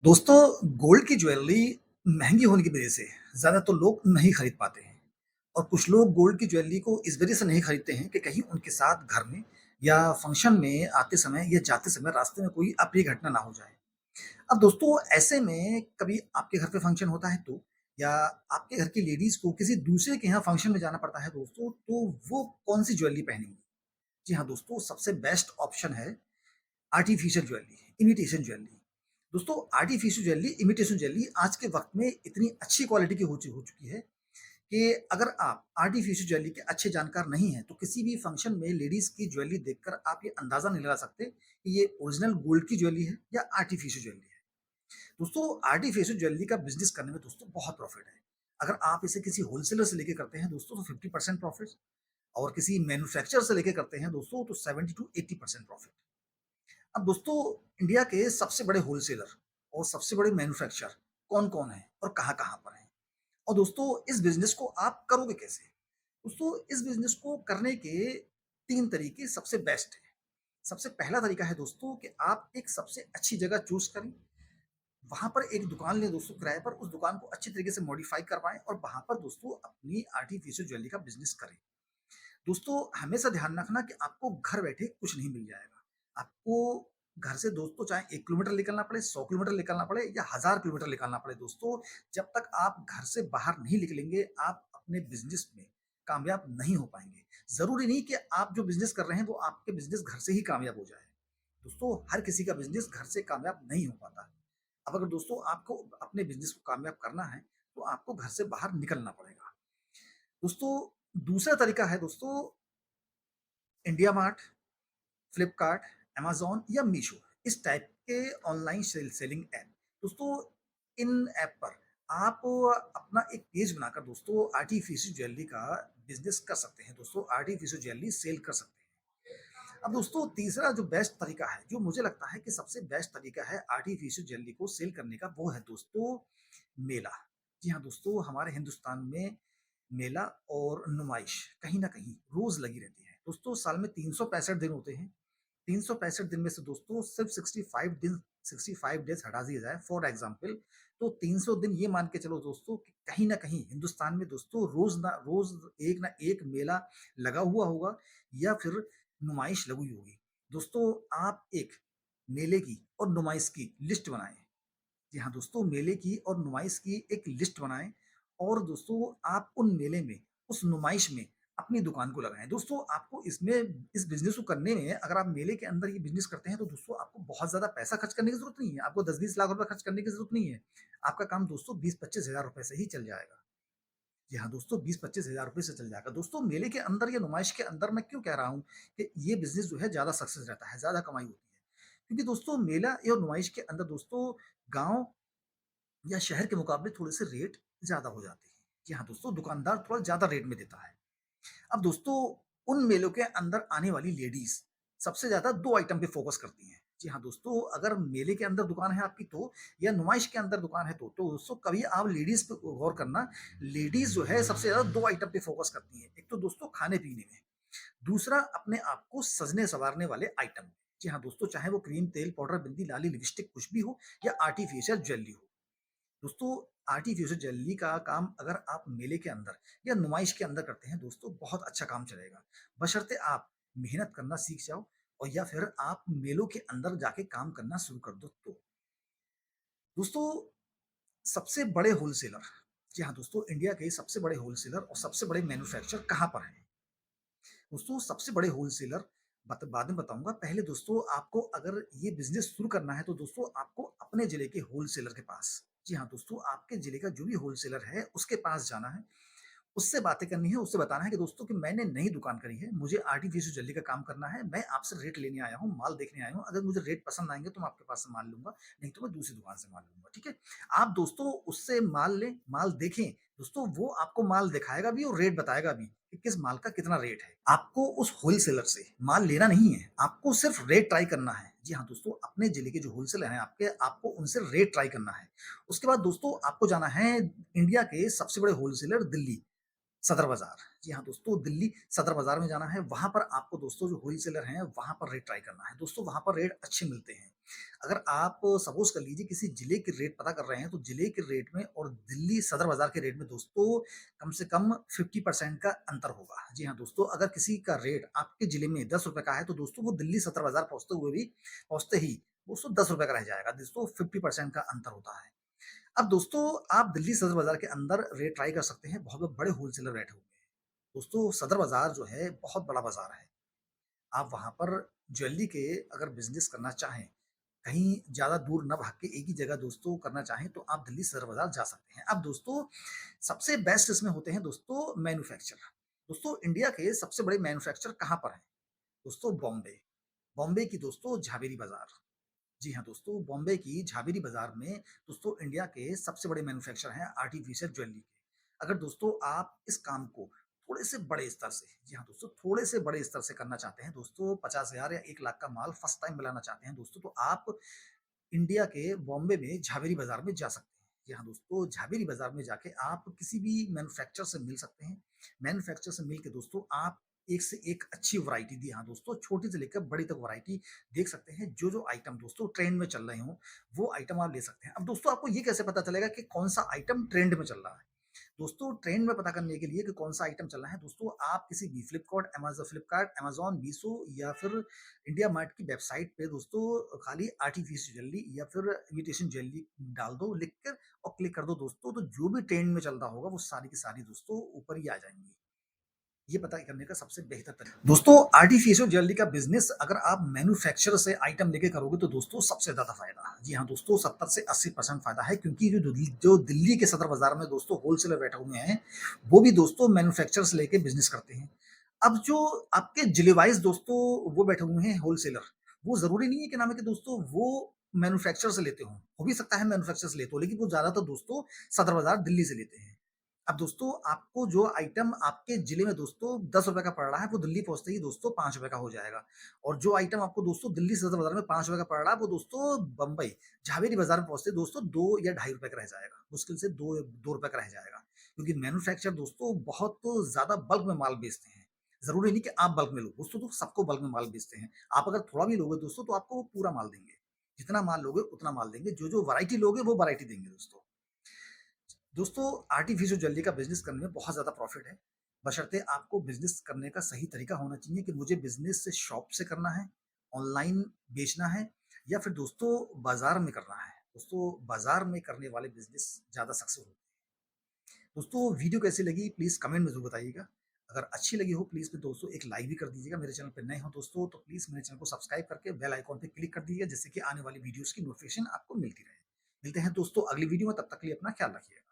दोस्तों, गोल्ड की ज्वेलरी महँगी होने की वजह से ज़्यादा तो लोग नहीं खरीद पाते हैं और कुछ लोग गोल्ड की ज्वेलरी को इस वजह से नहीं खरीदते हैं कि कहीं उनके साथ घर में या फंक्शन में आते समय या जाते समय रास्ते में कोई अप्रिय घटना ना हो जाए। अब दोस्तों, ऐसे में कभी आपके घर पे फंक्शन होता है तो या आपके घर की लेडीज़ को किसी दूसरे के यहाँ फंक्शन में जाना पड़ता है दोस्तों, तो वो कौन-सी ज्वेलरी पहनेंगी? जी हाँ दोस्तों, सबसे बेस्ट ऑप्शन है आर्टिफिशियल ज्वेलरी, इमिटेशन ज्वेलरी। दोस्तों, आर्टिफिशियल ज्वेलरी, इमिटेशन ज्वेलरी आज के वक़्त में इतनी अच्छी क्वालिटी की हो चुकी है कि अगर आप आर्टिफिशियल ज्वेलरी के अच्छे जानकार नहीं हैं, तो किसी भी फंक्शन में लेडीज़ की ज्वेलरी देखकर आप ये अंदाज़ा नहीं लगा सकते कि ये ओरिजिनल गोल्ड की ज्वेलरी है या आर्टिफिशियल ज्वेलरी है। दोस्तों, आर्टिफिशियल ज्वेलरी का बिज़नेस करने में दोस्तों बहुत प्रॉफ़िट है। अगर आप इसे किसी होलसेलर से लेके करते हैं दोस्तों तो 50% प्रॉफ़िट और किसी मैन्युफैक्चरर से लेके करते हैं दोस्तों तो 70 टू 80% प्रॉफ़िट। अब दोस्तों, इंडिया के सबसे बड़े होलसेलर और सबसे बड़े मैन्युफैक्चरर कौन-कौन हैं और कहाँ-कहाँ पर हैं? और दोस्तों, इस बिज़नेस को आप करोगे कैसे? दोस्तों, इस बिज़नेस को करने के 3 तरीके सबसे बेस्ट हैं। सबसे पहला तरीका है दोस्तों कि आप एक सबसे अच्छी जगह चूज़ करें, वहाँ पर एक दुकान लें दोस्तों किराए पर, उस दुकान को अच्छी तरीके से मॉडिफ़ाई करवाएँ और वहाँ पर दोस्तों अपनी आर्टिफ़िशियल ज्वेलरी का बिज़नेस करें। दोस्तों, हमेशा ध्यान रखना कि आपको घर बैठे कुछ नहीं मिल जाएगा। आपको घर से दोस्तों चाहे 1 किलोमीटर निकलना पड़े, 100 किलोमीटर निकलना पड़े या 1000 किलोमीटर निकालना पड़े दोस्तों, जब तक आप घर से बाहर नहीं निकलेंगे, आप अपने बिज़नेस में कामयाब नहीं हो पाएँगे। ज़रूरी नहीं कि आप जो बिज़नेस कर रहे हैं, वो आपके बिज़नेस घर से ही कामयाब हो जाए। दोस्तों, हर किसी का बिज़नेस घर से कामयाब नहीं हो पाता। अब अगर दोस्तों आपको अपने बिज़नेस को कामयाब करना है, तो आपको घर से बाहर निकलना पड़ेगा। दोस्तों, दूसरा तरीका है दोस्तों इंडिया मार्ट, फ्लिपकार्ट, अमेज़न या मीशो इस टाइप के ऑनलाइन सेलिंग ऐप। दोस्तों, इन ऐप पर आप अपना एक पेज बनाकर दोस्तों आर्टिफिशियल ज्वेलरी का बिज़नेस कर सकते हैं। दोस्तों, आर्टिफिशियल ज्वेलरी सेल कर सकते हैं। अब दोस्तों, तीसरा जो बेस्ट तरीका है, जो मुझे लगता है कि सबसे बेस्ट तरीका है आर्टिफिशियल ज्वेलरी को सेल करने का, वो है दोस्तों मेला। जी हाँ दोस्तों, हमारे हिंदुस्तान में मेला और नुमाइश कहीं न कहीं रोज़ लगी रहती है। दोस्तों, साल में 365 दिन होते हैं। 365 दिन में से दोस्तों सिर्फ 65 डेज़ हटा दिया जाए फॉर एग्ज़ाम्पल, तो 300 दिन ये मान के चलो दोस्तों कि कहीं न कहीं हिंदुस्तान में दोस्तों रोज़ एक ना एक मेला लगा हुआ होगा या फिर नुमाइश लगी होगी। दोस्तों, आप एक मेले की और नुमाइश की लिस्ट बनाएँ। जी हाँ दोस्तों, मेले की और नुमाइश की एक लिस्ट बनाएँ और दोस्तों आप उन मेले में, उस नुमाइश में अपनी दुकान को लगाएँ। दोस्तों, आपको इसमें इस बिज़नेस को करने में अगर आप मेले के अंदर ये बिज़नेस करते हैं तो दोस्तों आपको बहुत ज़्यादा पैसा खर्च करने की ज़रूरत नहीं है। आपको 10-20 लाख रुपए खर्च करने की ज़रूरत नहीं है। आपका काम दोस्तों 20-25 हज़ार रुपए से ही चल जाएगा। जी हाँ दोस्तों, 20-25 हज़ार रुपए से चल जाएगा। दोस्तों, मेले के अंदर या नुमाइश के अंदर मैं क्यों कह रहा हूँ कि ये बिज़नेस जो है ज़्यादा सक्सेस रहता है, ज़्यादा कमाई होती है। क्योंकि दोस्तों मेला या नुमाइश के अंदर दोस्तों गाँव या शहर के मुकाबले थोड़े-से रेट ज़्यादा हो जाते हैं। जी हाँ दोस्तों, दुकानदार थोड़ा ज़्यादा रेट में देता है। अब दोस्तों, उन मेलों के अंदर आने वाली लेडीज़ सबसे ज़्यादा 2 आइटम पे फ़ोकस करती हैं। जी हाँ दोस्तों, अगर मेले के अंदर दुकान है आपकी तो या नुमाइश के अंदर दुकान है तो दोस्तों कभी आप लेडीज़ पे गौर करना, लेडीज़ जो है सबसे ज़्यादा 2 आइटम पे फ़ोकस करती हैं। एक तो दोस्तों खाने-पीने में, दूसरा अपने आप को सजने-संवारने वाले आइटम। जी हाँ दोस्तों, चाहे वो क्रीम, तेल, पाउडर, बिंदी, लाली, लिपस्टिक कुछ भी हो या आर्टिफ़िशियल ज्वेलरी हो। दोस्तों, आर्टिफिशियल ज्वेलरी का काम अगर आप मेले के अंदर या नुमाइश के अंदर करते हैं दोस्तों बहुत अच्छा काम चलेगा। बशर्ते आप मेहनत करना सीख जाओ और या फिर आप मेलों के अंदर जाके काम करना शुरू कर दो तो। दोस्तों, सबसे बड़े होलसेलर, जी हाँ दोस्तों, इंडिया के सबसे बड़े होलसेलर और सबसे बड़े मैन्युफैक्चरर कहाँ पर हैं? दोस्तों, सबसे बड़े होलसेलर बाद में बताऊँगा। पहले दोस्तों आपको अगर ये बिज़नेस शुरू करना है तो दोस्तों आपको अपने ज़िले के होलसेलर के पास, जी हाँ दोस्तों, आपके ज़िले का जो भी होलसेलर है उसके पास जाना है। उससे बातें करनी है, उससे बताना है कि दोस्तों कि मैंने नई दुकान करी है, मुझे आर्टिफ़िशियल ज्वेलरी का काम करना है, मैं आपसे रेट लेने आया हूँ, माल देखने आया हूँ, अगर मुझे रेट पसंद आएँगे तो मैं आपके पास से माल लूँगा, नहीं तो मैं दूसरी दुकान से माल लूँगा, ठीक है? आप दोस्तों उससे माल लें, माल देखें, दोस्तों वो आपको माल दिखाएगा भी और रेट बताएगा भी कि किस माल का कितना रेट है। आपको उस होलसेलर से माल लेना नहीं है, आपको सिर्फ रेट ट्राई करना है। जी हाँ दोस्तों, अपने ज़िले के जो होलसेलर हैं आपके, आपको उनसे रेट ट्राई करना है। उसके बाद दोस्तों आपको जाना है इंडिया के सबसे बड़े होलसेलर दिल्ली। सदर बाज़ार। जी हाँ दोस्तों, दिल्ली सदर बाज़ार में जाना है, वहाँ पर आपको दोस्तों जो होलसेलर हैं, वहाँ पर रेट ट्राई करना है। दोस्तों वहाँ पर रेट अच्छे मिलते हैं। अगर आप सपोज़ कर लीजिए किसी ज़िले के रेट पता कर रहे हैं, तो ज़िले के रेट में और दिल्ली सदर बाज़ार के रेट में दोस्तों कम से कम 50% का अंतर होगा। जी हाँ दोस्तों, अगर किसी का रेट आपके ज़िले में ₹10 का है, तो दोस्तों वो दिल्ली सदर बाज़ार पहुँचते ही दोस्तों ₹10 का रह जाएगा। दोस्तों 50% का अंतर होता है। अब दोस्तों आप दिल्ली सदर बाज़ार के अंदर रेट ट्राई कर सकते हैं, बहुत बड़े होलसेलर बैठे हुए हैं। दोस्तों सदर बाज़ार जो है बहुत बड़ा बाज़ार है। आप वहाँ पर ज्वेलरी के अगर बिज़नेस करना चाहें, कहीं ज़्यादा दूर ना भाग के एक ही जगह दोस्तों करना चाहें, तो आप दिल्ली सदर बाज़ार जा सकते हैं। अब दोस्तों सबसे बेस्ट इसमें होते हैं दोस्तों मैन्युफैक्चर। दोस्तों इंडिया के सबसे बड़े मैन्युफैक्चर कहाँ पर हैं? दोस्तों बॉम्बे। बॉम्बे की दोस्तों झावेरी बाज़ार। जी हाँ दोस्तों, बॉम्बे की झावेरी बाज़ार में दोस्तों इंडिया के सबसे बड़े मैन्युफैक्चरर हैं आर्टिफ़िशियल ज्वेलरी के। अगर दोस्तों आप इस काम को थोड़े से बड़े स्तर से, जी हाँ दोस्तों, थोड़े से बड़े स्तर से करना चाहते हैं दोस्तों, 50,000 या 1 लाख का माल फर्स्ट टाइम बनाना चाहते हैं दोस्तों, तो आप इंडिया के बॉम्बे में झावेरी बाज़ार में जा सकते हैं। जी हाँ दोस्तों, झावेरी बाज़ार में जाके आप किसी भी मैन्युफैक्चरर से मिल सकते हैं। मैन्युफैक्चरर से मिल के दोस्तों आप एक से एक अच्छी वैरायटी दी हाँ दोस्तों, छोटी से लेकर बड़ी तक वैरायटी देख सकते हैं। जो-जो आइटम दोस्तों ट्रेंड में चल रहे हों, वो आइटम आप ले सकते हैं। अब दोस्तों आपको ये कैसे पता चलेगा कि कौन-सा आइटम ट्रेंड में चल रहा है? दोस्तों ट्रेंड में पता करने के लिए कि कौन-सा आइटम चल रहा है, दोस्तों आप किसी भी फ्लिपकार्ट, अमेज़न, मीशो या फिर इंडिया मार्ट की वेबसाइट पे दोस्तों खाली आर्टिफ़िशियल ज्वेलरी या फिर इमिटेशन ज्वेलरी डाल दो, लिख कर और क्लिक कर दो दोस्तों, तो जो भी ट्रेंड में चल रहा होगा, वो सारी की सारी दोस्तों ऊपर ही आ जाएँगी। ये पता करने का सबसे बेहतर तरीका दोस्तों आर्टिफिशियल ज्वेलरी का बिजनेस अगर आप मैन्युफैक्चरर से आइटम लेके करोगे तो दोस्तों सबसे ज्यादा फायदा है। जी हाँ दोस्तों 70 से 80% फायदा है क्योंकि जो दिल्ली के सदर बाजार में दोस्तों होलसेलर बैठे हुए हैं वो भी दोस्तों मैन्युफैक्चरर से लेके बिजनेस करते हैं। अब जो आपके जिले वाइज दोस्तों वो बैठे हुए हैं होलसेलर, वो जरूरी नहीं है कि नाम है कि दोस्तों वो मैन्युफैक्चरर से लेते हों, हो भी सकता है मैन्युफैक्चरर से लेते हो, लेकिन वो ज्यादातर दोस्तों सदर बाजार दिल्ली से लेते हैं। अब दोस्तों आपको जो आइटम आपके जिले में दोस्तों ₹10 का पड़ रहा है, वो दिल्ली पहुँचते ही दोस्तों ₹5 का हो जाएगा। और जो आइटम आपको दोस्तों दिल्ली सदर बाज़ार में ₹5 का पड़ रहा है, वो दोस्तों बम्बई झावेरी बाज़ार में पहुँचते ही दोस्तों 2 या ₹2.5 का रह जाएगा। मुश्किल से 2 रुपए का रह जाएगा। क्योंकि मैन्युफैक्चरर दोस्तों बहुत ज़्यादा बल्क में माल बेचते हैं। ज़रूरी नहीं कि आप बल्क में लो, दोस्तों तो सबको बल्क में माल बेचते हैं। आप अगर थोड़ा भी लोगे दोस्तों तो आपको वो पूरा माल देंगे। जितना माल लोगे उतना माल देंगे, जो-जो वैरायटी लोगे वो वैरायटी देंगे दोस्तों। दोस्तों आर्टिफिशियल ज्वेलरी का बिजनेस करने में बहुत ज़्यादा प्रॉफिट है। बशर्ते आपको बिजनेस करने का सही तरीका होना चाहिए कि मुझे बिजनेस से शॉप से करना है, ऑनलाइन बेचना है या फिर दोस्तों बाज़ार में करना है। दोस्तों बाज़ार में करने वाले बिजनेस ज़्यादा सक्सेस होते हैं। दोस्तों वीडियो कैसी लगी प्लीज़ कमेंट में ज़रूर बताइएगा। अगर अच्छी लगी हो प्लीज़ फिर दोस्तों एक लाइक भी कर दीजिएगा। मेरे चैनल पे नए हो दोस्तों तो प्लीज़ मेरे चैनल को सब्सक्राइब करके बेल आइकॉन पे क्लिक कर दीजिएगा जिससे कि आने वाली वीडियोज़ की नोटिफ़िकेशन आपको मिलती रहे। मिलते हैं दोस्तों अगली वीडियो में, तब तक के लिए अपना ख्याल रखिएगा।